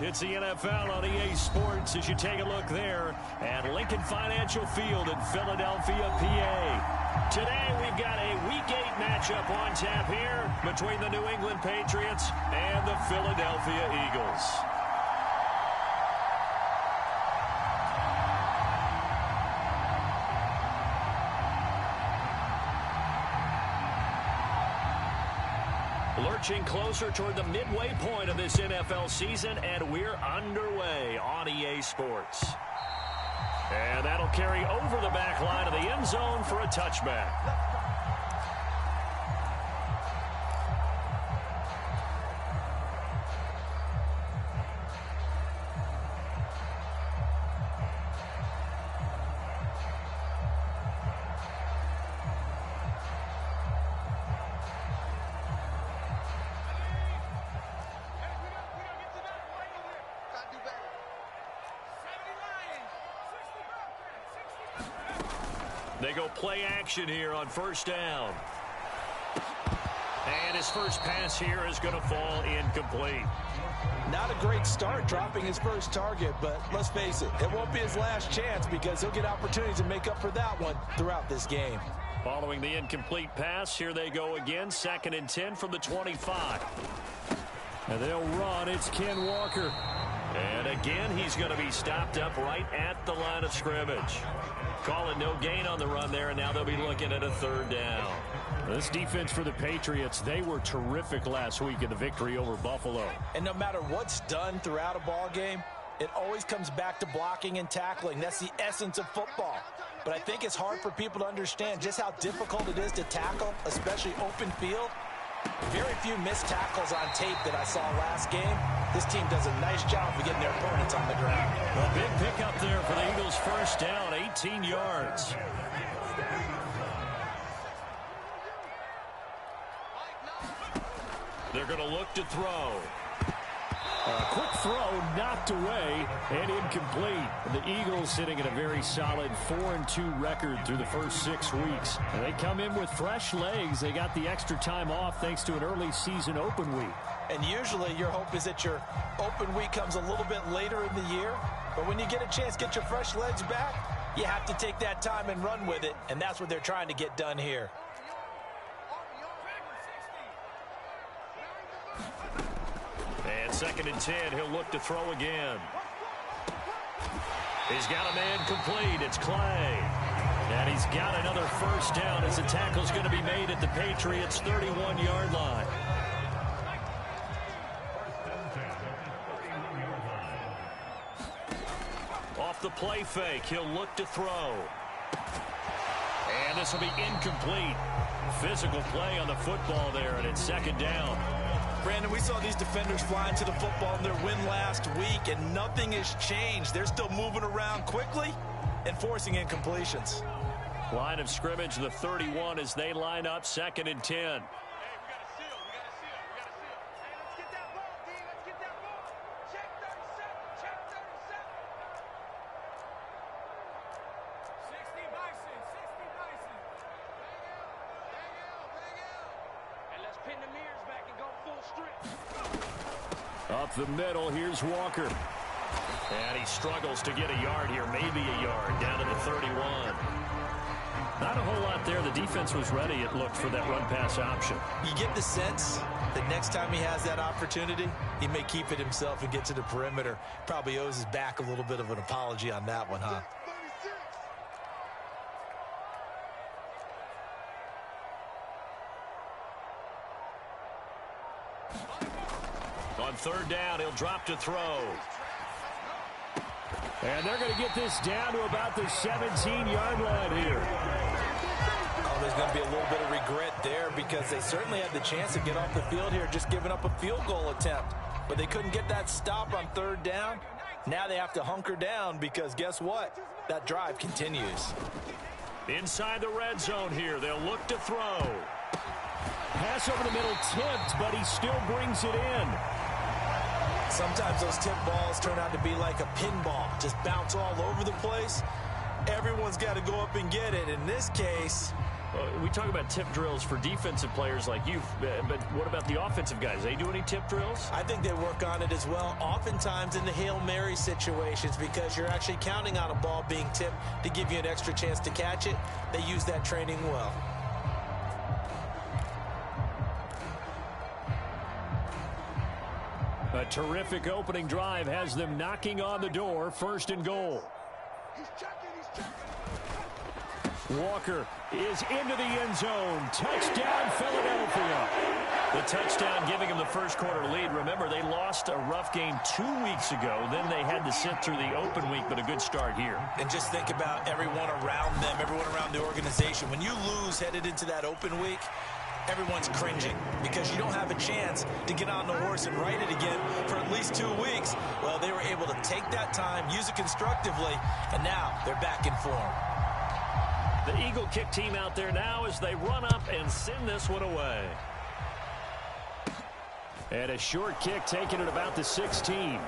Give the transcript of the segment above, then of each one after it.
It's the NFL on EA Sports as you take a look there at Lincoln Financial Field in Philadelphia, PA. Today we've got a Week 8 matchup on tap here between the New England Patriots and the Philadelphia Eagles. Lurching closer toward the midway point of this NFL season, and we're underway on EA Sports. And that'll carry over the back line of the end zone for a touchback. They go play action here on first down. And his first pass here is going to fall incomplete. Not a great start dropping his first target, but let's face it, it won't be his last chance because he'll get opportunities to make up for that one throughout this game. Following the incomplete pass, here they go again, 2nd and 10 from the 25. And they'll run. It's Ken Walker. And again, he's going to be stopped up right at the line of scrimmage. Call it no gain on the run there, and now they'll be looking at a 3rd down. This defense for the Patriots, they were terrific last week in the victory over Buffalo. And no matter what's done throughout a ball game, it always comes back to blocking and tackling. That's the essence of football. But I think it's hard for people to understand just how difficult it is to tackle, especially open field. Very few missed tackles on tape that I saw last game. This team does a nice job of getting their opponents on the ground. A big pickup there for the Eagles, first down, 18 yards. They're going to look to throw. A quick throw knocked away and incomplete. The Eagles sitting at a very solid 4-2 record through the first 6 weeks. And they come in with fresh legs. They got the extra time off thanks to an early season open week. And usually your hope is that your open week comes a little bit later in the year. But when you get a chance to get your fresh legs back, you have to take that time and run with it. And that's what they're trying to get done here. And 2nd and 10, he'll look to throw again. He's got a man complete. It's Clay. And he's got another first down as the tackle's going to be made at the Patriots' 31-yard line. Off the play fake, he'll look to throw. And this will be incomplete. Physical play on the football there, and it's 2nd down. Brandon, we saw these defenders flying to the football in their win last week, and nothing has changed. They're still moving around quickly and forcing incompletions. Line of scrimmage, the 31 as they line up, 2nd and 10. Up the middle, here's Walker. And he struggles to get a yard here, maybe a yard, down to the 31. Not a whole lot there. The defense was ready, it looked, for that run-pass option. You get the sense that next time he has that opportunity, he may keep it himself and get to the perimeter. Probably owes his back a little bit of an apology on that one, huh? On 3rd down, he'll drop to throw. And they're going to get this down to about the 17-yard line here. Oh, there's going to be a little bit of regret there because they certainly had the chance to get off the field here, just giving up a field goal attempt. But they couldn't get that stop on 3rd down. Now they have to hunker down because guess what? That drive continues. Inside the red zone here, they'll look to throw. Pass over the middle tipped, but he still brings it in. Sometimes those tip balls turn out to be like a pinball, just bounce all over the place. Everyone's got to go up and get it. In this case, We talk about tip drills for defensive players like you, but what about the offensive guys? They do any tip drills? I think they work on it as well, oftentimes in the Hail Mary situations, because you're actually counting on a ball being tipped to give you an extra chance to catch it. They use that training well. A terrific opening drive has them knocking on the door. First and goal. Walker is into the end zone. Touchdown, Philadelphia. The touchdown giving them the first quarter lead. Remember, they lost a rough game 2 weeks ago. Then they had to sit through the open week, but a good start here. And just think about everyone around them, everyone around the organization. When you lose headed into that open week, everyone's cringing because you don't have a chance to get on the horse and ride it again for at least 2 weeks. Well, they were able to take that time, use it constructively, and now they're back in form. The Eagle kick team out there now as they run up and send this one away. And a short kick taken at about the 16. And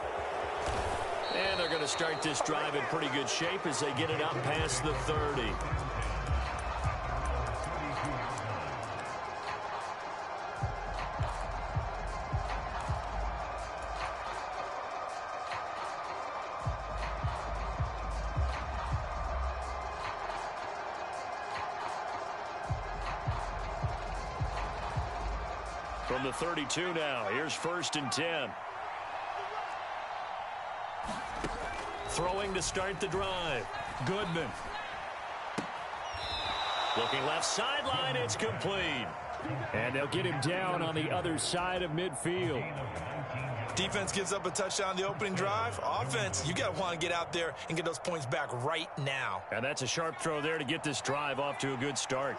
they're going to start this drive in pretty good shape as they get it up past the 30. From the 32 now, here's 1st and 10. Throwing to start the drive. Goodman. Looking left sideline, it's complete. And they'll get him down on the other side of midfield. Defense gives up a touchdown on the opening drive. Offense, you got to want to get out there and get those points back right now. And that's a sharp throw there to get this drive off to a good start.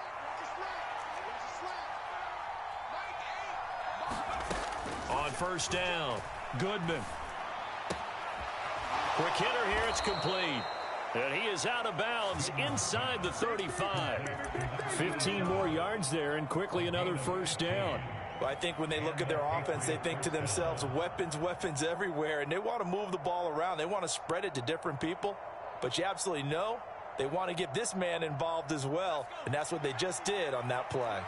On 1st down, Goodman. Quick hitter here, it's complete. And he is out of bounds inside the 35. 15 more yards there and quickly another 1st down. Well, I think when they look at their offense, they think to themselves, weapons, weapons everywhere, and they want to move the ball around. They want to spread it to different people, but you absolutely know they want to get this man involved as well, and that's what they just did on that play.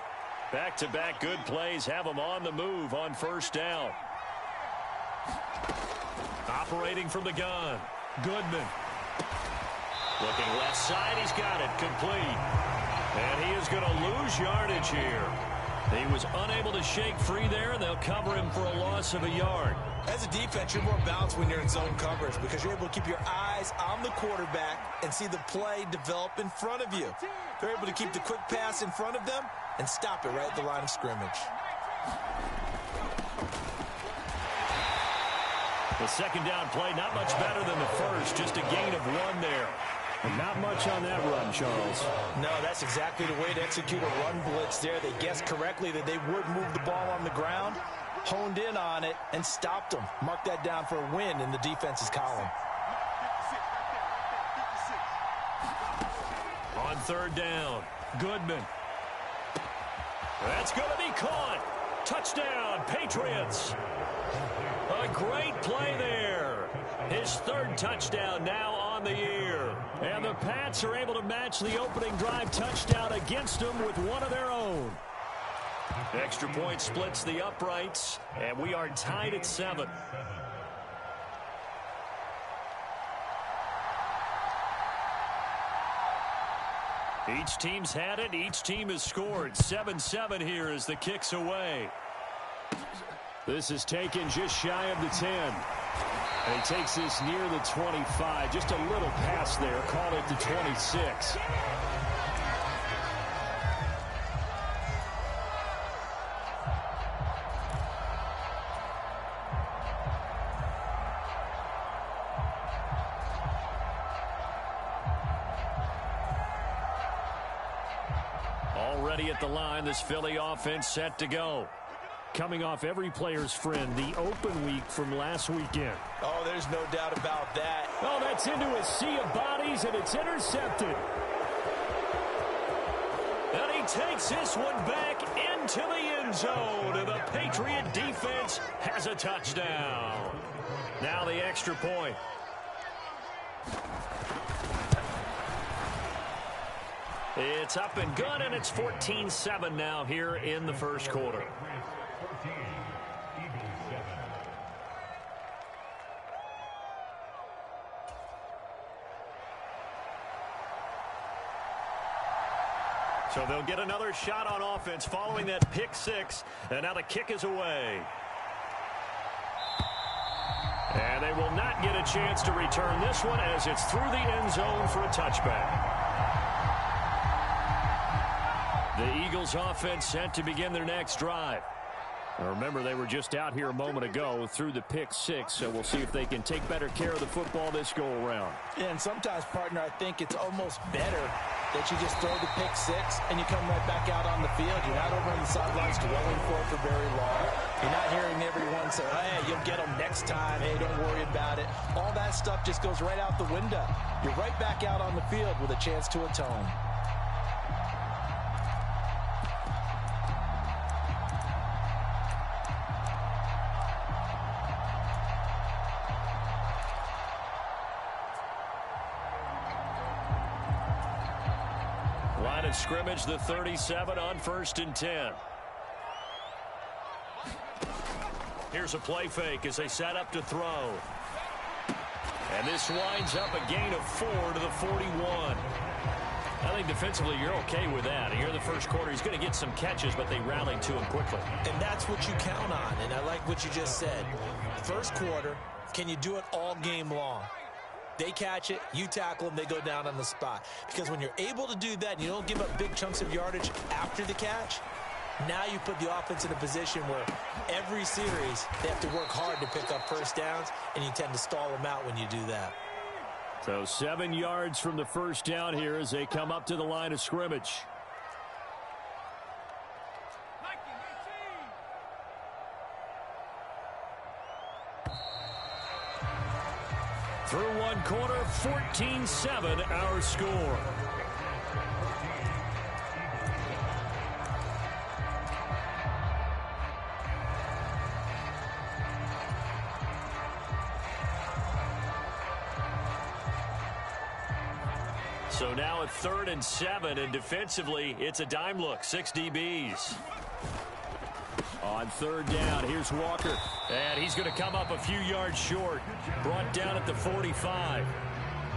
Back-to-back good plays have them on the move on 1st down. Operating from the gun, Goodman. Looking left side, he's got it, complete. And he is going to lose yardage here. He was unable to shake free there, and they'll cover him for a loss of a yard. As a defense, you're more balanced when you're in zone coverage because you're able to keep your eyes on the quarterback and see the play develop in front of you. They're able to keep the quick pass in front of them and stop it right at the line of scrimmage. The 2nd down play, not much better than the first, just a gain of 1 there. And not much on that run, Charles. No, that's exactly the way to execute a run blitz there. They guessed correctly that they would move the ball on the ground, honed in on it, and stopped them. Mark that down for a win in the defense's column. On 3rd down, Goodman. That's going to be caught. Touchdown, Patriots. A great play there. His 3rd touchdown now on the year. And the Pats are able to match the opening drive touchdown against them with one of their own. Extra point splits the uprights, and we are tied at 7. Each team's had it. Each team has scored. 7-7 here as the kick's away. This is taken just shy of the 10. And he takes this near the 25. Just a little pass there. Call it the 26. Already at the line, this Philly offense set to go. Coming off every player's friend, the open week from last weekend. Oh, there's no doubt about that. Oh, that's into a sea of bodies, and it's intercepted. And he takes this one back into the end zone, and the Patriot defense has a touchdown. Now the extra point. It's up and good, and it's 14-7 now here in the first quarter. So they'll get another shot on offense following that pick six, and now the kick is away. And they will not get a chance to return this one as it's through the end zone for a touchback. The Eagles offense set to begin their next drive. Now remember, they were just out here a moment ago through the pick six, so we'll see if they can take better care of the football this go-around. Yeah, and sometimes, partner, I think it's almost better that you just throw the pick six and you come right back out on the field. You're not over on the sidelines dwelling for very long. You're not hearing everyone say, hey, you'll get them next time. Hey, don't worry about it. All that stuff just goes right out the window. You're right back out on the field with a chance to atone. Line of scrimmage, the 37 on 1st and 10. Here's a play fake as they set up to throw. And this winds up a gain of 4 to the 41. I think defensively you're okay with that. Here in the first quarter, he's going to get some catches, but they rallied to him quickly. And that's what you count on, and I like what you just said. First quarter, can you do it all game long? They catch it, you tackle them, they go down on the spot. Because when you're able to do that and you don't give up big chunks of yardage after the catch, now you put the offense in a position where every series they have to work hard to pick up first downs, and you tend to stall them out when you do that. So 7 yards from the first down here as they come up to the line of scrimmage. Through one quarter, 14-7 our score. So now at 3rd and 7, and defensively, it's a dime look, 6 DBs. On 3rd down, here's Walker. And he's going to come up a few yards short. Brought down at the 45.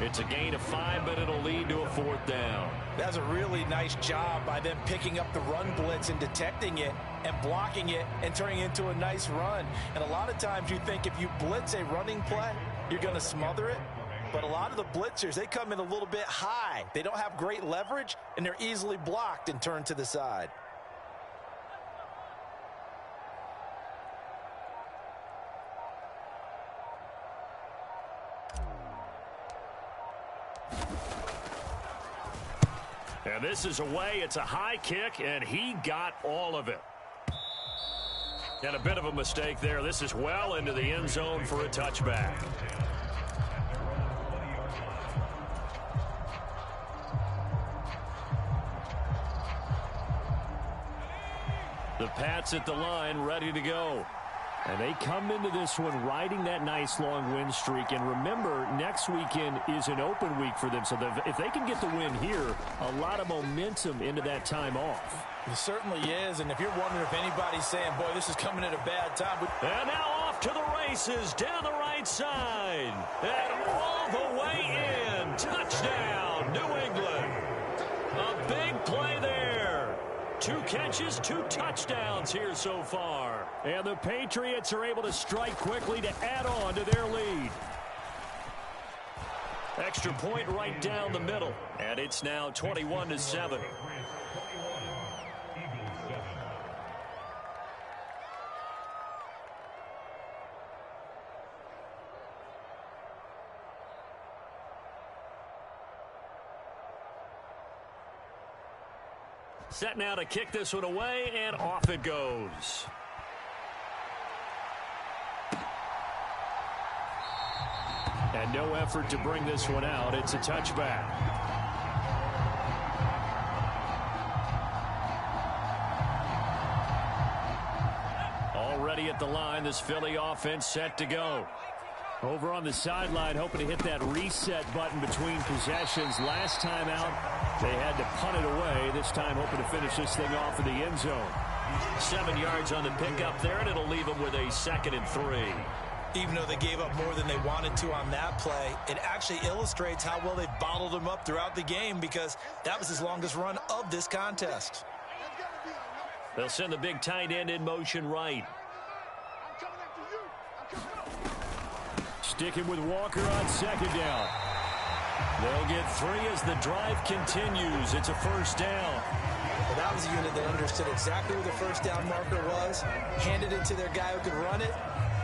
It's a gain of 5, but it'll lead to a 4th down. That's a really nice job by them picking up the run blitz and detecting it and blocking it and turning it into a nice run. And a lot of times you think if you blitz a running play, you're going to smother it. But a lot of the blitzers, they come in a little bit high. They don't have great leverage, and they're easily blocked and turned to the side. And this is away. It's a high kick, and he got all of it. And a bit of a mistake there. This is well into the end zone for a touchback. The Pats at the line, ready to go. And they come into this one riding that nice long win streak. And remember, next weekend is an open week for them. So if they can get the win here, a lot of momentum into that time off. It certainly is. And if you're wondering if anybody's saying, boy, this is coming at a bad time. And now off to the races down the right side. And all the way in. Touchdown, New England. A big play there. 2 catches, 2 touchdowns here so far. And the Patriots are able to strike quickly to add on to their lead. Extra point right down the middle. And it's now 21-7. Set now to kick this one away, and off it goes. And no effort to bring this one out. It's a touchback. Already at the line, this Philly offense set to go. Over on the sideline, hoping to hit that reset button between possessions. Last time out, they had to punt it away. This time, hoping to finish this thing off in the end zone. 7 yards on the pickup there, and it'll leave them with a 2nd and 3. Even though they gave up more than they wanted to on that play, it actually illustrates how well they bottled them up throughout the game, because that was his longest run of this contest. They'll send the big tight end in motion right. Sticking with Walker on 2nd down. They'll get 3 as the drive continues. It's a 1st down. Well, that was a unit that understood exactly where the 1st down marker was, handed it to their guy who could run it,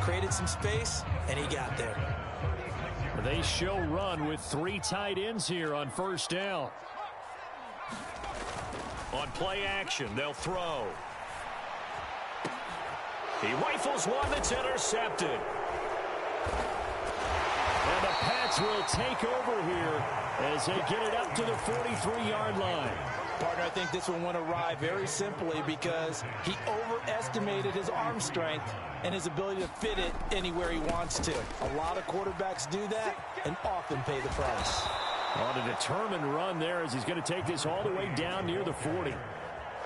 created some space, and he got there. They show run with 3 tight ends here on 1st down. On play action, they'll throw. He rifles one that's intercepted. And the Pats will take over here as they get it up to the 43-yard line. Partner, I think this one went awry very simply because he overestimated his arm strength and his ability to fit it anywhere he wants to. A lot of quarterbacks do that and often pay the price. On a determined run there as he's going to take this all the way down near the 40.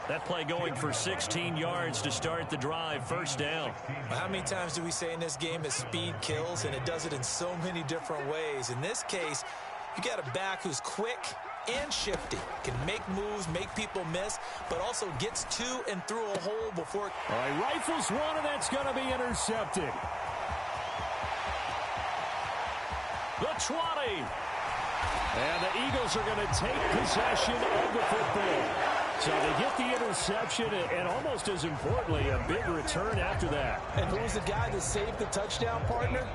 That play going for 16 yards to start the drive. 1st down. How many times do we say in this game that speed kills, and it does it in so many different ways? In this case, you got a back who's quick and shifty, can make moves, make people miss, but also gets to and through a hole before. All right, rifles one, and that's going to be intercepted. The 20. And the Eagles are going to take possession of the football. So they get the interception, and almost as importantly, a big return after that. And who was the guy that saved the touchdown, partner?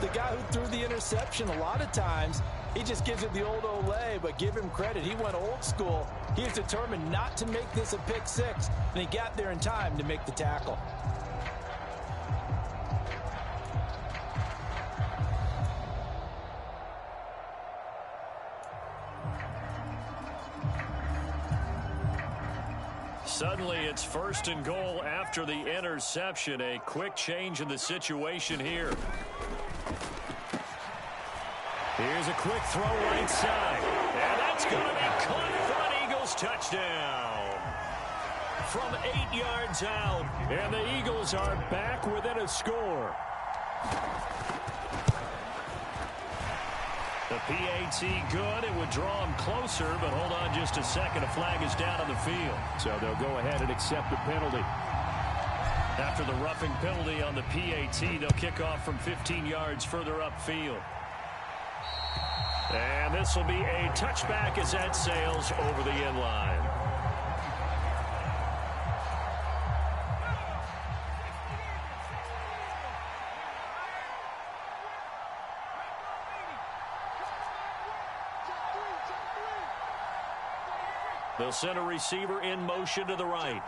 The guy who threw the interception. A lot of times, he just gives it the old Olay, but give him credit. He went old school. He was determined not to make this a pick 6, and he got there in time to make the tackle. Suddenly, it's 1st and goal after the interception. A quick change in the situation here. Here's a quick throw right side. And that's going to be caught for an Eagles touchdown. From 8 yards out. And the Eagles are back within a score. The PAT good. It would draw him closer, but hold on just a second. A flag is down on the field. So they'll go ahead and accept the penalty. After the roughing penalty on the PAT, they'll kick off from 15 yards further upfield. And this will be a touchback as that sails over the end line. They'll send a receiver in motion to the right.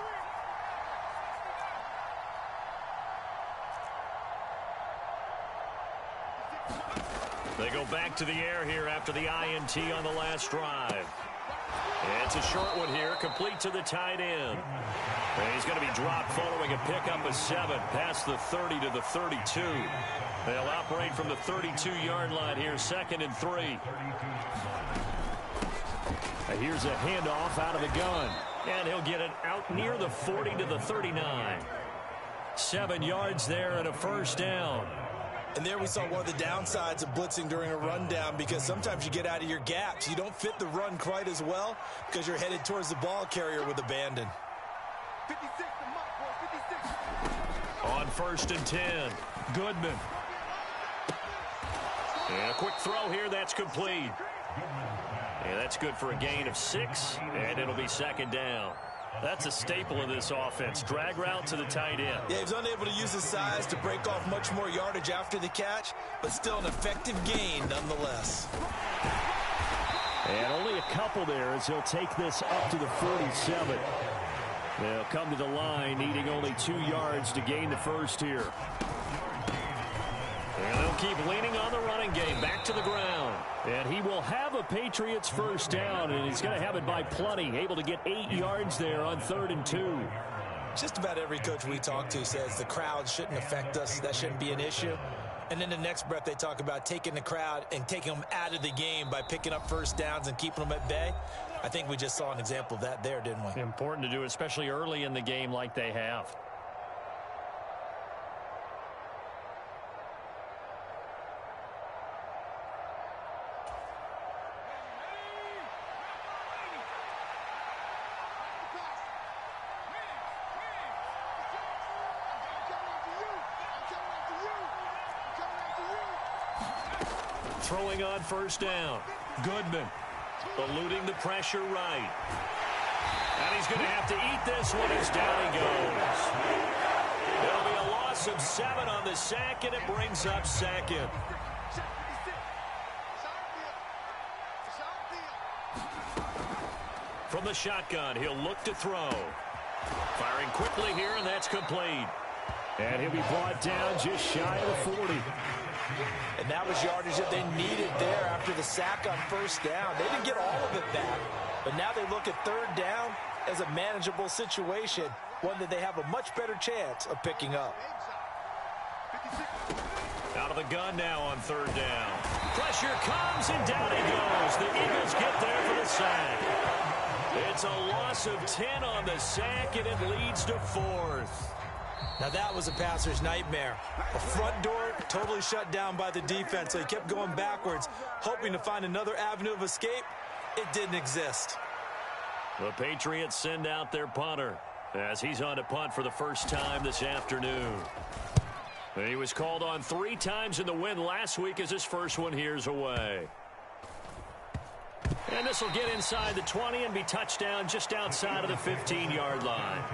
They go back to the air here after the INT on the last drive. And it's a short one here, complete to the tight end. And he's going to be dropped following a pickup of 7 past the 30 to the 32. They'll operate from the 32-yard line here, 2nd and 3. Here's a handoff out of the gun. And he'll get it out near the 40 to the 39. 7 yards there and a 1st down. And there we saw one of the downsides of blitzing during a rundown, because sometimes you get out of your gaps. You don't fit the run quite as well because you're headed towards the ball carrier with abandon. 56, On 1st and 10, Goodman. And a quick throw here, that's complete. And that's good for a gain of 6, and it'll be 2nd down. That's a staple of this offense. Drag route to the tight end. Yeah, he was unable to use his size to break off much more yardage after the catch, but still an effective gain nonetheless. And only a couple there as he'll take this up to the 47. They'll come to the line needing only 2 yards to gain the first here. And they'll keep leaning on the running game. Back to the ground. And he will have a Patriots first down, and he's going to have it by plenty. Able to get 8 yards there on 3rd and 2. Just about every coach we talk to says the crowd shouldn't affect us. That shouldn't be an issue. And then the next breath they talk about taking the crowd and taking them out of the game by picking up first downs and keeping them at bay. I think we just saw an example of that there, didn't we? Important to do, especially early in the game like they have. Throwing on first down. Goodman eluding the pressure right. And he's going to have to eat this one as down he goes. There'll be a loss of 7 on the sack, and it brings up second. From the shotgun, he'll look to throw. Firing quickly here, and that's complete. And he'll be brought down just shy of the 40. And that was yardage that they needed there after the sack on first down. They didn't get all of it back, but now they look at third down as a manageable situation, one that they have a much better chance of picking up. Out of the gun now on third down. Pressure comes, and down he goes. The Eagles get there for the sack. It's a loss of 10 on the sack, and it leads to 4th. Now that was a passer's nightmare. The front door totally shut down by the defense, so he kept going backwards, hoping to find another avenue of escape. It didn't exist. The Patriots send out their punter as he's on to punt for the first time this afternoon. He was called on 3 times in the win last week as his first one here's away. And this will get inside the 20 and be touchdown just outside of the 15-yard line.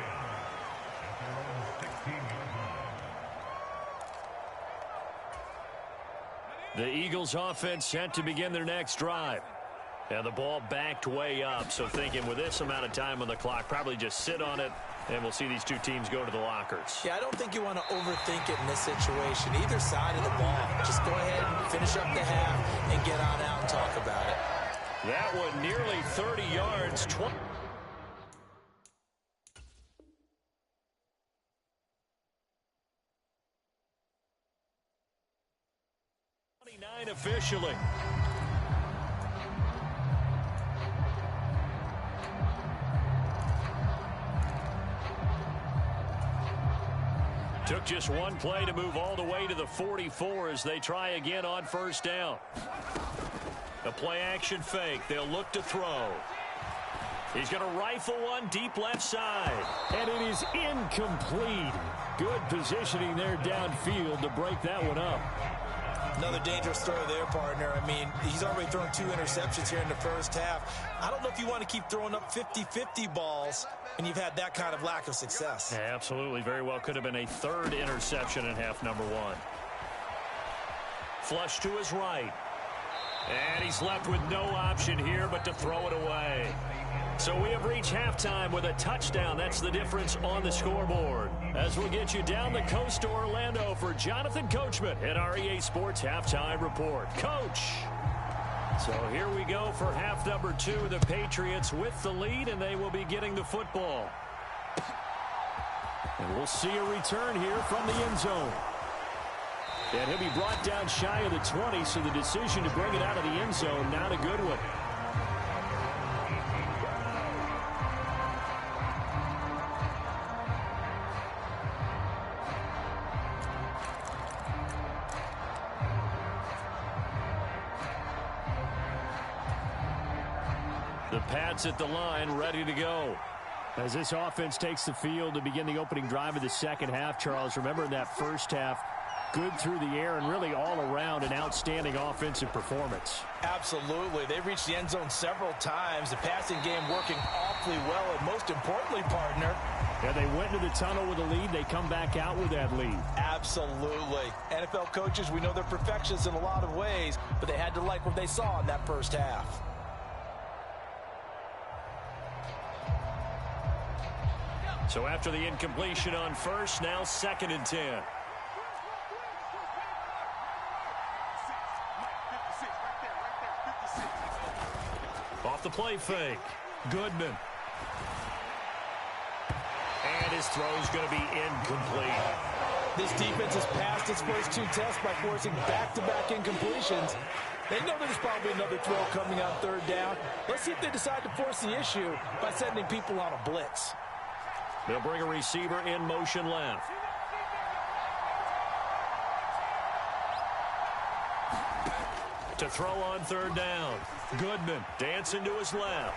The Eagles offense set to begin their next drive. And the ball backed way up, so thinking with this amount of time on the clock, probably just sit on it, and we'll see these two teams go to the lockers. Yeah, I don't think you want to overthink it in this situation. Either side of the ball. Just go ahead and finish up the half and get on out and talk about it. That one nearly 30 yards. 29 officially. Took just one play to move all the way to the 44 as they try again on first down. The play action fake. They'll look to throw. He's going to rifle one deep left side. And it is incomplete. Good positioning there downfield to break that one up. Another dangerous throw there, partner. I mean, he's already thrown 2 interceptions here in the first half. I don't know if you want to keep throwing up 50-50 balls and you've had that kind of lack of success. Yeah, absolutely. Very well could have been a 3rd interception in half number 1. Flush to his right. And he's left with no option here but to throw it away. So we have reached halftime with a touchdown. That's the difference on the scoreboard. As we'll get you down the coast to Orlando for Jonathan Coachman at our EA Sports Halftime Report. Coach! So here we go for half number 2. The Patriots with the lead, and they will be getting the football. And we'll see a return here from the end zone. And he'll be brought down shy of the 20, so the decision to bring it out of the end zone, not a good one. The Pats at the line, ready to go. As this offense takes the field to begin the opening drive of the second half, Charles, remember in that first half, good through the air and really all around an outstanding offensive performance. Absolutely. They reached the end zone several times. The passing game working awfully well, and most importantly, partner, yeah, they went into the tunnel with a lead. They come back out with that lead. Absolutely. NFL coaches, we know they're perfectionists in a lot of ways, but they had to like what they saw in that first half. So after the incompletion on first, now 2nd and 10. Off the play fake. Goodman. And his throw is going to be incomplete. This defense has passed its first 2 tests by forcing back-to-back incompletions. They know there's probably another throw coming on 3rd down. Let's see if they decide to force the issue by sending people on a blitz. They'll bring a receiver in motion left. To throw on 3rd down. Goodman dancing to his left.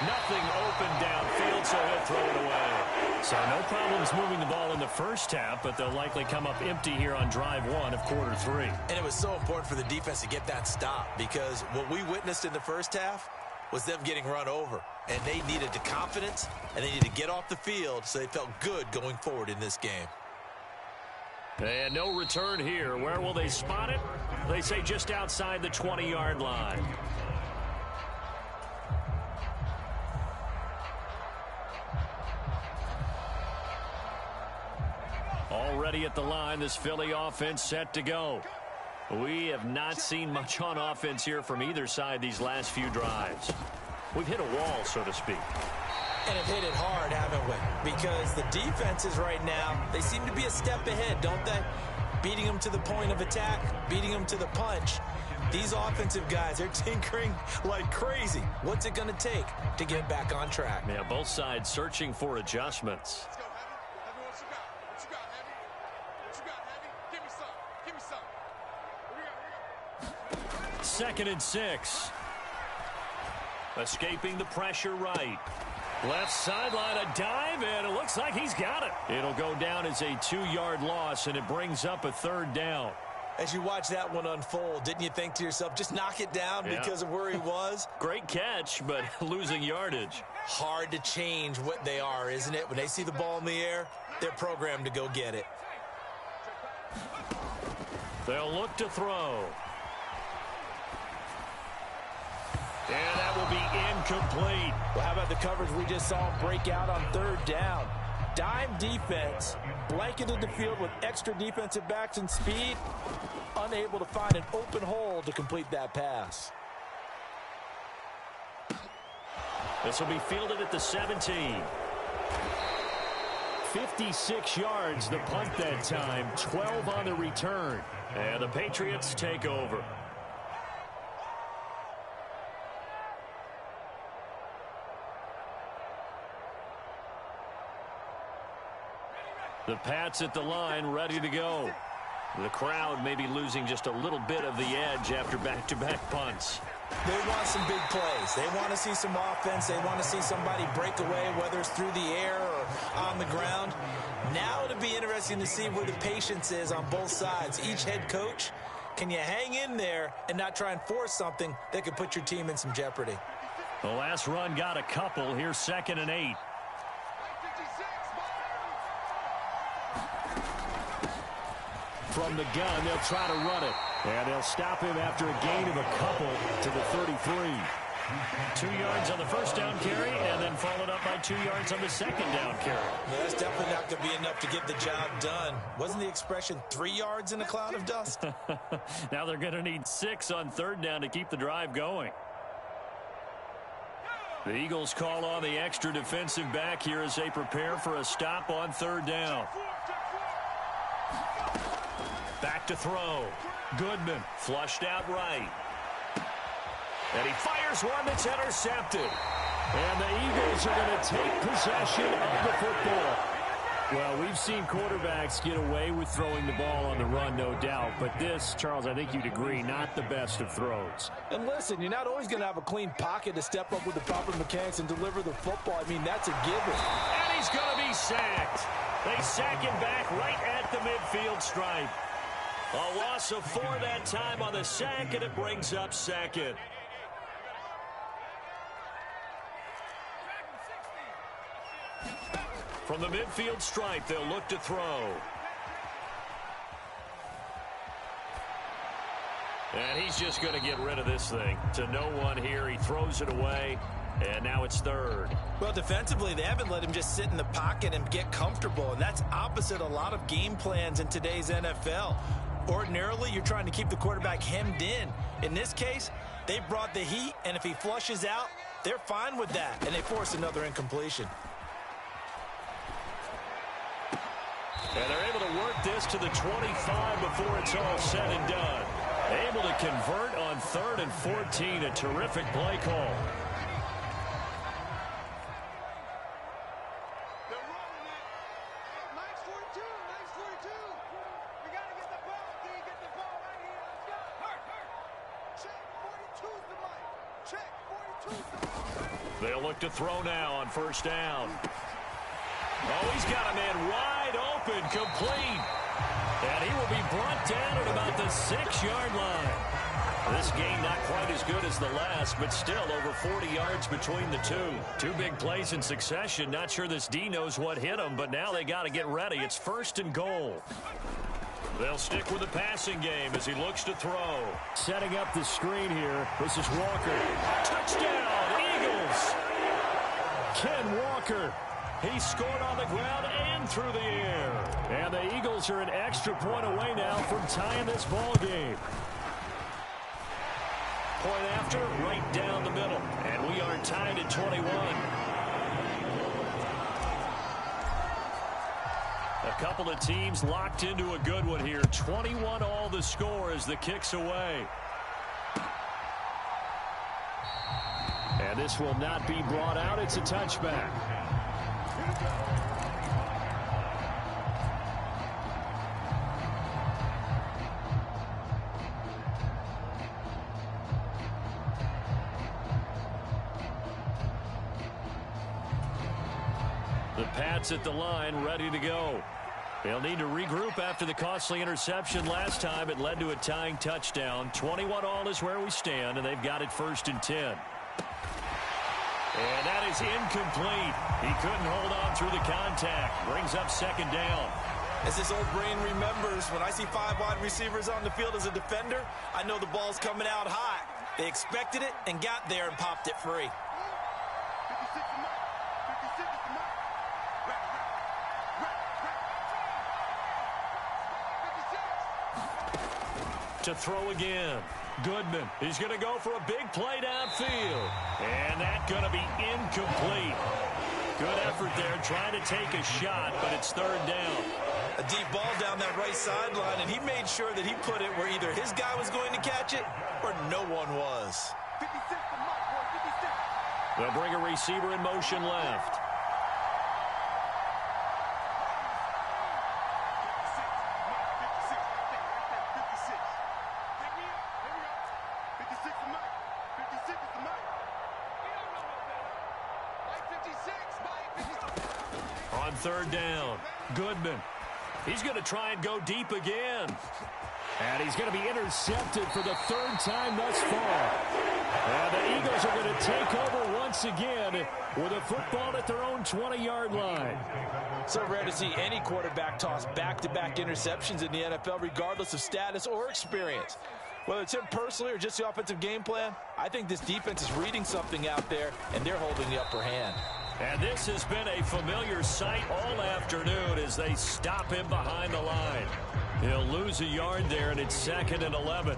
Nothing open downfield, so he'll throw it away. So no problems moving the ball in the first half, but they'll likely come up empty here on drive 1 of quarter 3. And it was so important for the defense to get that stop, because what we witnessed in the first half was them getting run over. And they needed the confidence, and they needed to get off the field so they felt good going forward in this game. And no return here. Where will they spot it? They say just outside the 20-yard line. Already at the line, this Philly offense set to go. We have not seen much on offense here from either side these last few drives. We've hit a wall, so to speak. And have hit it hard, haven't we? Because the defenses right now, they seem to be a step ahead, don't they? Beating them to the point of attack, beating them to the punch. These offensive guys are tinkering like crazy. What's it going to take to get back on track? Yeah, both sides searching for adjustments. Let's go, Heavy. Heavy, what you got? What you got, Heavy? What you got, Heavy? Give me some. Give me some. What do you got? 2nd and 6. Escaping the pressure right. Left sideline, a dive, and it looks like he's got it. It'll go down as a 2-yard loss, and it brings up a 3rd down. As you watch that one unfold, didn't you think to yourself, just knock it down because of where he was? Great catch, but losing yardage. Hard to change what they are, isn't it? When they see the ball in the air, they're programmed to go get it. They'll look to throw. And that will be incomplete. Well, how about the coverage we just saw break out on 3rd down? Dime defense, blanketed the field with extra defensive backs and speed, unable to find an open hole to complete that pass. This will be fielded at the 17. 56 yards the punt that time, 12 on the return. And the Patriots take over. The Pats at the line, ready to go. The crowd may be losing just a little bit of the edge after back-to-back punts. They want some big plays. They want to see some offense. They want to see somebody break away, whether it's through the air or on the ground. Now it'll be interesting to see where the patience is on both sides. Each head coach, can you hang in there and not try and force something that could put your team in some jeopardy? The last run got a couple. Here's 2nd and 8. From the gun, they'll try to run it. And they'll stop him after a gain of a couple to the 33. 2 yards on the first down carry, and then followed up by 2 yards on the second down carry. Well, that's definitely not going to be enough to get the job done. Wasn't the expression 3 yards in a cloud of dust? Now they're going to need 6 on 3rd down to keep the drive going. The Eagles call on the extra defensive back here as they prepare for a stop on 3rd down. Back to throw. Goodman flushed out right. And he fires one that's intercepted. And the Eagles are going to take possession of the football. Well, we've seen quarterbacks get away with throwing the ball on the run, no doubt. But this, Charles, I think you'd agree, not the best of throws. And listen, you're not always going to have a clean pocket to step up with the proper mechanics and deliver the football. I mean, that's a given. And he's going to be sacked. They sack him back right at the midfield stripe. A loss of 4 that time on the sack, and it brings up 2nd. From the midfield stripe, they'll look to throw. And he's just going to get rid of this thing. To no one here, he throws it away, and now it's 3rd. Well, defensively, they haven't let him just sit in the pocket and get comfortable, and that's opposite a lot of game plans in today's NFL. Ordinarily, you're trying to keep the quarterback hemmed in. In this case, they brought the heat, and if he flushes out, they're fine with that, and they force another incompletion. And they're able to work this to the 25 before it's all said and done. Able to convert on 3rd and 14. A terrific play call. They'll look to throw now on 1st down. Oh, he's got a man wide open, complete. And he will be brought down at about the 6-yard line. This game not quite as good as the last, but still over 40 yards between the two. Two big plays in succession. Not sure this D knows what hit him, but now they got to get ready. It's 1st and goal. They'll stick with the passing game as he looks to throw. Setting up the screen here. This is Walker. Touchdown, Eagles! Ken Walker. He scored on the ground and through the air. And the Eagles are an extra point away now from tying this ball game. Point after, right down the middle. And we are tied at 21. A couple of teams locked into a good one here. 21 all the score as the kick's away. And this will not be brought out. It's a touchback. The Pats at the line, ready to go. They'll need to regroup after the costly interception last time. It led to a tying touchdown. 21 all is where we stand, and they've got it 1st and 10. And that is incomplete. He couldn't hold on through the contact. Brings up 2nd down. As this old brain remembers, when I see 5 wide receivers on the field as a defender, I know the ball's coming out hot. They expected it and got there and popped it free. To throw again. Goodman. He's going to go for a big play downfield. And that's going to be incomplete. Good effort there trying to take a shot, but it's 3rd down. A deep ball down that right sideline, and he made sure that he put it where either his guy was going to catch it or no one was. They'll bring a receiver in motion left. On 3rd down, Goodman. He's going to try and go deep again. And he's going to be intercepted for the 3rd time thus far. And the Eagles are going to take over once again with a football at their own 20-yard line. So rare to see any quarterback toss back-to-back interceptions in the NFL, regardless of status or experience. Whether it's him personally or just the offensive game plan, I think this defense is reading something out there, and they're holding the upper hand. And this has been a familiar sight all afternoon as they stop him behind the line. He'll lose a yard there, and it's 2nd and 11.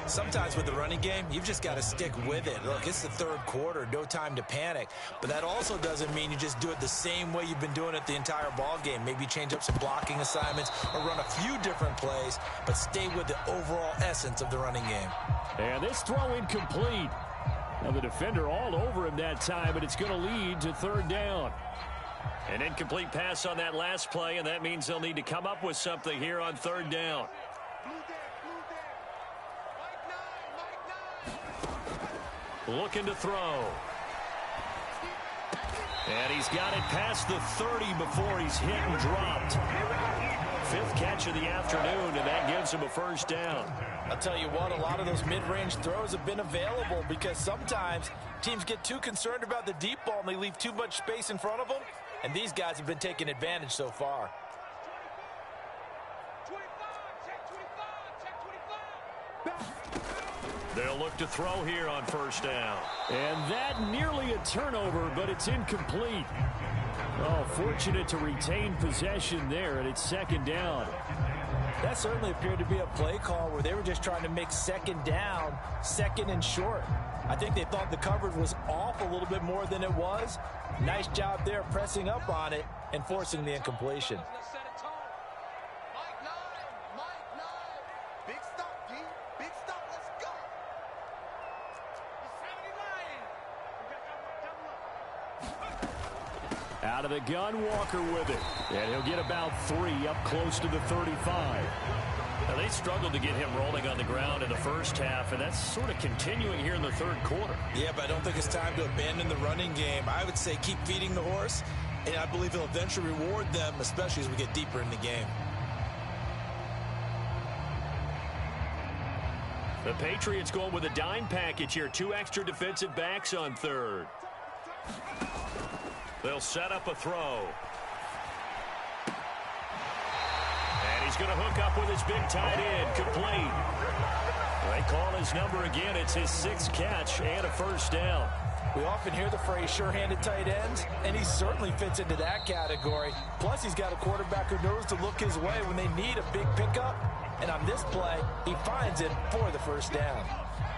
Sometimes with the running game, you've just got to stick with it. Look, it's the 3rd quarter, no time to panic. But that also doesn't mean you just do it the same way you've been doing it the entire ball game. Maybe change up some blocking assignments or run a few different plays, but stay with the overall essence of the running game. And this throw incomplete. Now the defender all over him that time, but it's going to lead to 3rd down. An incomplete pass on that last play, and that means they'll need to come up with something here on 3rd down. Looking to throw. And he's got it past the 30 before he's hit and dropped. 5th catch of the afternoon, and that gives him a 1st down. I'll tell you what, a lot of those mid-range throws have been available because sometimes teams get too concerned about the deep ball and they leave too much space in front of them, and these guys have been taking advantage so far. 25, check 25, check 25. They'll look to throw here on 1st down. And that nearly a turnover, but it's incomplete. Oh, fortunate to retain possession there, and it's 2nd down. That certainly appeared to be a play call where they were just trying to make 2nd down, 2nd and short. I think they thought the coverage was off a little bit more than it was. Nice job there pressing up on it and forcing the incompletion. Let's set a tone. of the gun, Walker with it. And he'll get about 3 up close to the 35. Now, they struggled to get him rolling on the ground in the first half, and that's sort of continuing here in the third quarter. Yeah, but I don't think it's time to abandon the running game. I would say keep feeding the horse, and I believe he'll eventually reward them, especially as we get deeper in the game. The Patriots going with a dime package here. 2 extra defensive backs on third. They'll set up a throw. And he's going to hook up with his big tight end. Complete. They call his number again. It's his 6th catch and a first down. We often hear the phrase sure-handed tight ends, and he certainly fits into that category. Plus, he's got a quarterback who knows to look his way when they need a big pickup. And on this play, he finds it for the first down.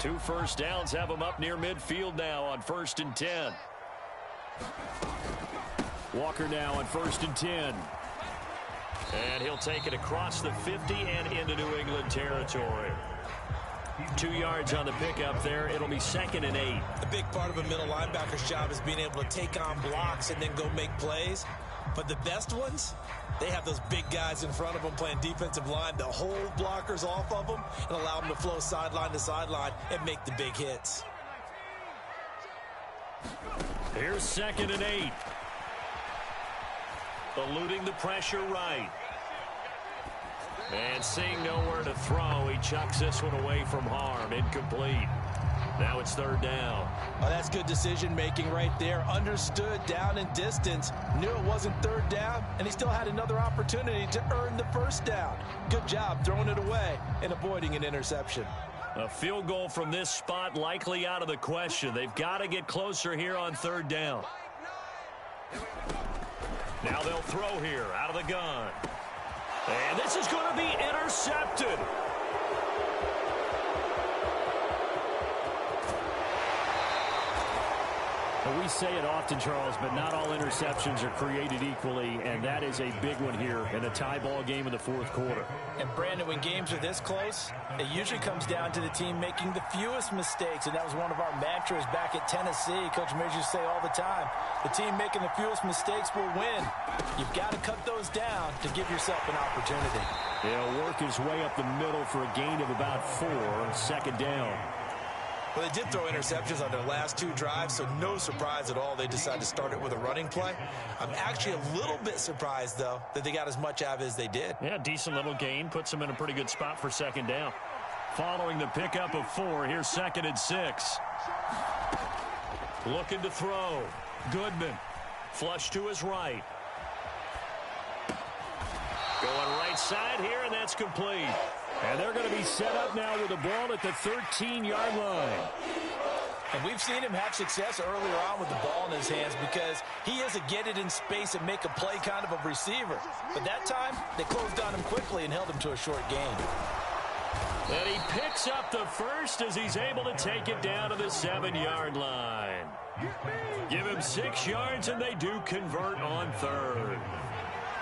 2 first downs have him up near midfield now on 1st and 10. Walker now on 1st and 10. And he'll take it across the 50 and into New England territory. 2 yards on the pickup there. It'll be 2nd and 8. A big part of a middle linebacker's job is being able to take on blocks and then go make plays. But the best ones, they have those big guys in front of them playing defensive line to hold blockers off of them and allow them to flow sideline to sideline and make the big hits. Here's 2nd and 8. Eluding the pressure right. And seeing nowhere to throw, he chucks this one away from harm. Incomplete. Now it's 3rd down. Oh, that's good decision-making right there. Understood down and distance. Knew it wasn't 3rd down, and he still had another opportunity to earn the first down. Good job throwing it away and avoiding an interception. A field goal from this spot likely out of the question. They've got to get closer here on 3rd down. Now they'll throw here out of the gun. And this is going to be intercepted. We say it often, Charles, but not all interceptions are created equally, and that is a big one here in a tie ball game in the 4th quarter. And, Brandon, when games are this close, it usually comes down to the team making the fewest mistakes, and that was one of our mantras back at Tennessee. Coach Mears used to say all the time, the team making the fewest mistakes will win. You've got to cut those down to give yourself an opportunity. He'll work his way up the middle for a gain of about 4, 2nd down. Well, they did throw interceptions on their last 2 drives, so no surprise at all they decided to start it with a running play. I'm actually a little bit surprised, though, that they got as much out of it as they did. Yeah, decent little gain. Puts them in a pretty good spot for 2nd down. Following the pickup of 4, here's 2nd and 6. Looking to throw. Goodman. Flush to his right. Going right side here, and that's complete. And they're going to be set up now with the ball at the 13-yard line. And we've seen him have success earlier on with the ball in his hands because he is a get it in space and make a play kind of a receiver. But that time, they closed on him quickly and held him to a short gain. And he picks up the first as he's able to take it down to the 7-yard line. Give him 6 yards, and they do convert on 3rd.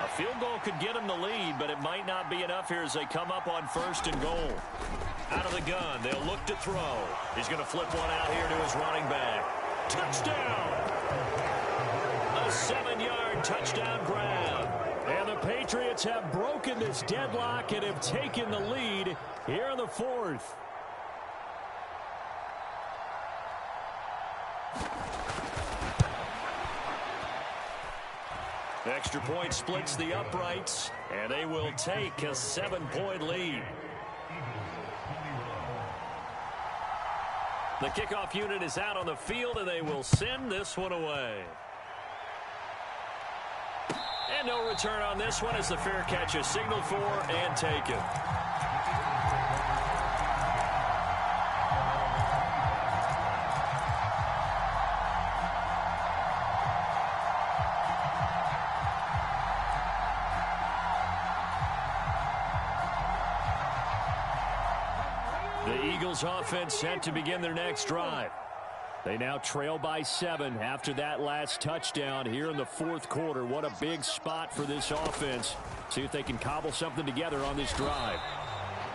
A field goal could get him the lead, but it might not be enough here as they come up on 1st and goal. Out of the gun, they'll look to throw. He's going to flip one out here to his running back. Touchdown! A 7-yard touchdown grab. And the Patriots have broken this deadlock and have taken the lead here in the 4th. Extra point splits the uprights, and they will take a 7-point lead. The kickoff unit is out on the field, and they will send this one away. And no return on this one as the fair catch is signaled for and taken. The Eagles offense set to begin their next drive. They now trail by 7 after that last touchdown here in the 4th quarter. What a big spot for this offense. See if they can cobble something together on this drive.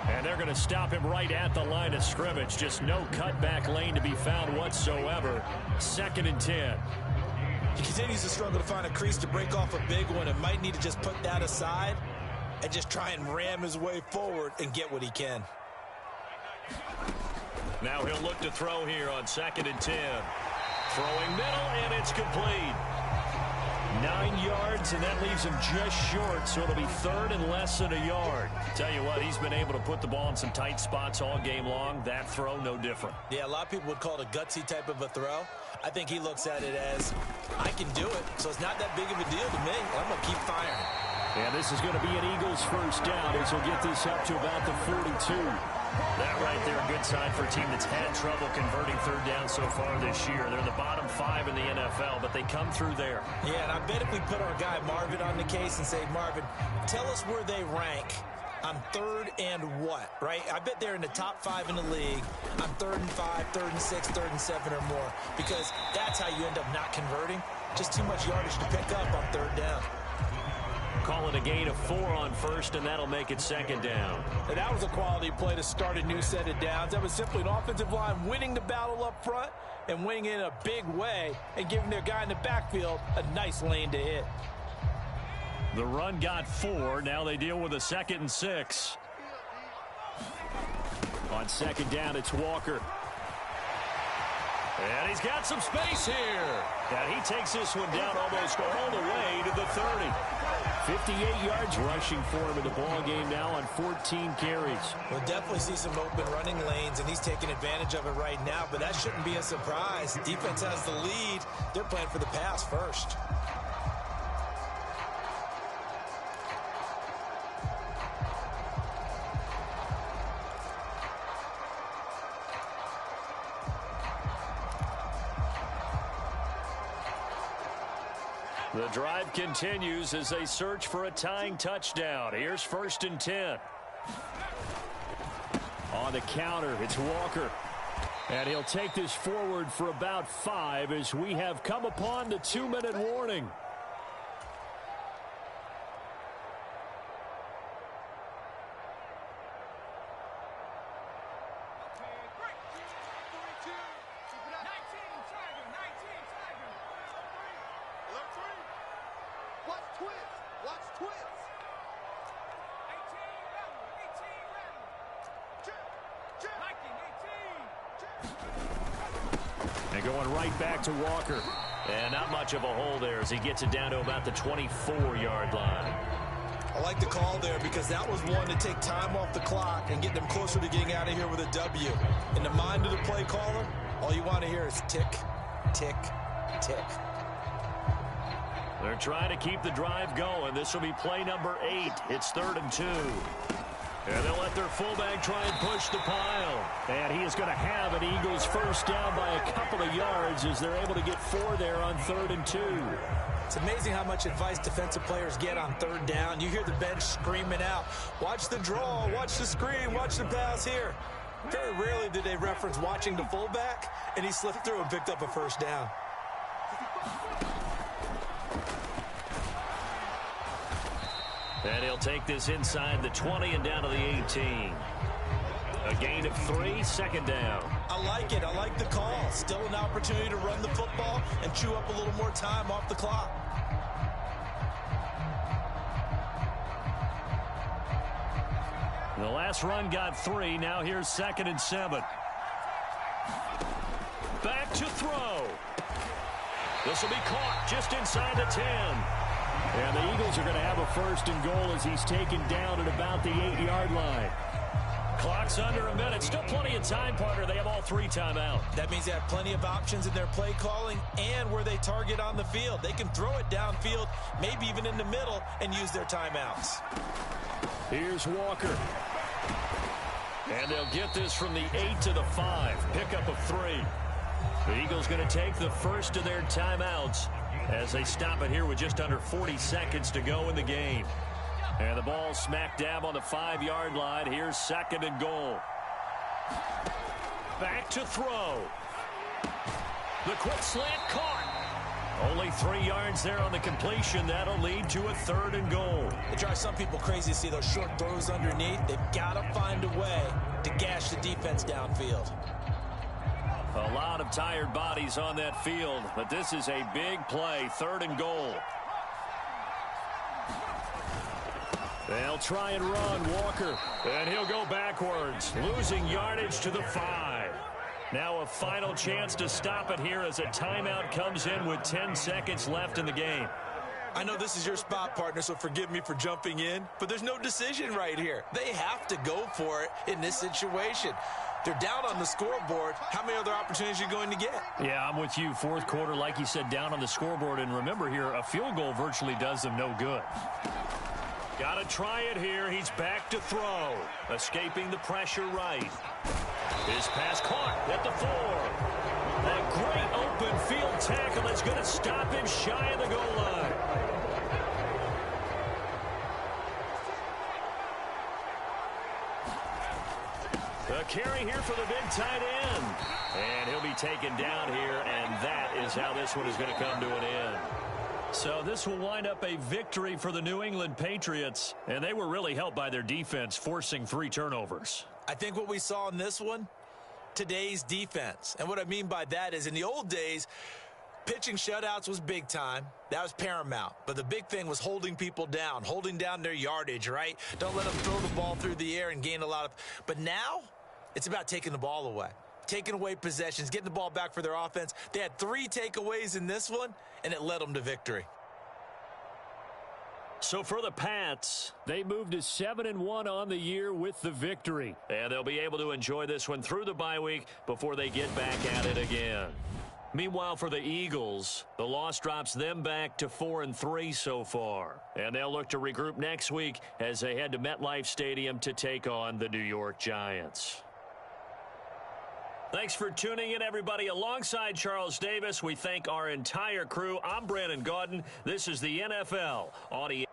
And they're going to stop him right at the line of scrimmage. Just no cutback lane to be found whatsoever. 2nd and 10. He continues to struggle to find a crease to break off a big one and might need to just put that aside and just try and ram his way forward and get what he can. Now he'll look to throw here on 2nd and 10. Throwing middle, and it's complete. 9 yards, and that leaves him just short, so it'll be 3rd and less than a yard. Tell you what, he's been able to put the ball in some tight spots all game long. That throw, no different. Yeah, a lot of people would call it a gutsy type of a throw. I think he looks at it as, I can do it, so it's not that big of a deal to me. I'm going to keep firing. And this is going to be an Eagles first down as he'll get this up to about the 42. That right there, a good sign for a team that's had trouble converting 3rd down so far this year. They're in the bottom 5 in the NFL, but they come through there. Yeah, and I bet if we put our guy Marvin on the case and say, Marvin, tell us where they rank on 3rd and what, right? I bet they're in the top 5 in the league on 3rd and 5, 3rd and 6, 3rd and 7 or more, because that's how you end up not converting. Just too much yardage to pick up on 3rd down. Call it a gain of 4 on 1st, and that'll make it 2nd down. And that was a quality play to start a new set of downs. That was simply an offensive line winning the battle up front and winning it in a big way and giving their guy in the backfield a nice lane to hit. The run got 4. Now they deal with a 2nd and 6. On 2nd down, it's Walker. And he's got some space here. And he takes this one down almost all the way to the 30. 58 yards rushing for him in the ball game now on 14 carries. We'll definitely see some open running lanes, and he's taking advantage of it right now, but that shouldn't be a surprise. Defense has the lead. They're playing for the pass first. The drive continues as they search for a tying touchdown. Here's 1st and 10. On the counter, it's Walker. And he'll take this forward for about 5 as we have come upon the 2-minute warning. And going right back to Walker. And not much of a hole there as he gets it down to about the 24-yard line. I like the call there because that was one to take time off the clock and get them closer to getting out of here with a W. In the mind of the play caller, all you want to hear is tick, tick, tick. They're trying to keep the drive going. This will be play number 8. It's 3rd and 2. And they'll let their fullback try and push the pile. And he is going to have an Eagles first down by a couple of yards as they're able to get 4 there on 3rd and 2. It's amazing how much advice defensive players get on 3rd down. You hear the bench screaming out, watch the draw, watch the screen, watch the pass here. Very rarely did they reference watching the fullback, and he slipped through and picked up a first down. And he'll take this inside the 20 and down to the 18. A gain of 3, 2nd down. I like it. I like the call. Still an opportunity to run the football and chew up a little more time off the clock. The last run got 3. Now here's 2nd and 7. Back to throw. This will be caught just inside the 10. And the Eagles are going to have a 1st and goal as he's taken down at about the 8-yard line. Clock's under a minute. Still plenty of time, partner. They have all 3 timeouts. That means they have plenty of options in their play calling and where they target on the field. They can throw it downfield, maybe even in the middle, and use their timeouts. Here's Walker. And they'll get this from the 8 to the 5. Pickup of 3. The Eagles going to take the first of their timeouts as they stop it here with just under 40 seconds to go in the game. And the ball smack dab on the 5-yard line. Here's 2nd and goal. Back to throw. The quick slant caught. Only 3 yards there on the completion. That'll lead to a 3rd and goal. It drives some people crazy to see those short throws underneath. They've got to find a way to gash the defense downfield. A lot of tired bodies on that field, but this is a big play, 3rd and goal. They'll try and run, Walker, and he'll go backwards, losing yardage to the 5. Now a final chance to stop it here as a timeout comes in with 10 seconds left in the game. I know this is your spot, partner, so forgive me for jumping in, but there's no decision right here. They have to go for it in this situation. They're down on the scoreboard. How many other opportunities are you going to get? Yeah, I'm with you. 4th quarter, like you said, down on the scoreboard. And remember here, a field goal virtually does them no good. Got to try it here. He's back to throw. Escaping the pressure right. His pass caught at the 4. A great open field tackle that's going to stop him shy of the goal line. A carry here for the big tight end. And he'll be taken down here, and that is how this one is going to come to an end. So this will wind up a victory for the New England Patriots, and they were really helped by their defense, forcing 3 turnovers. I think what we saw in this one, today's defense. And what I mean by that is in the old days, pitching shutouts was big time. That was paramount. But the big thing was holding people down, holding down their yardage, right? Don't let them throw the ball through the air and gain a lot of... But now, it's about taking the ball away. Taking away possessions, getting the ball back for their offense. They had 3 takeaways in this one, and it led them to victory. So for the Pats, they moved to 7-1 on the year with the victory. And they'll be able to enjoy this one through the bye week before they get back at it again. Meanwhile, for the Eagles, the loss drops them back to 4-3 so far. And they'll look to regroup next week as they head to MetLife Stadium to take on the New York Giants. Thanks for tuning in, everybody. Alongside Charles Davis, we thank our entire crew. I'm Brandon Gaudin. This is the NFL Audio.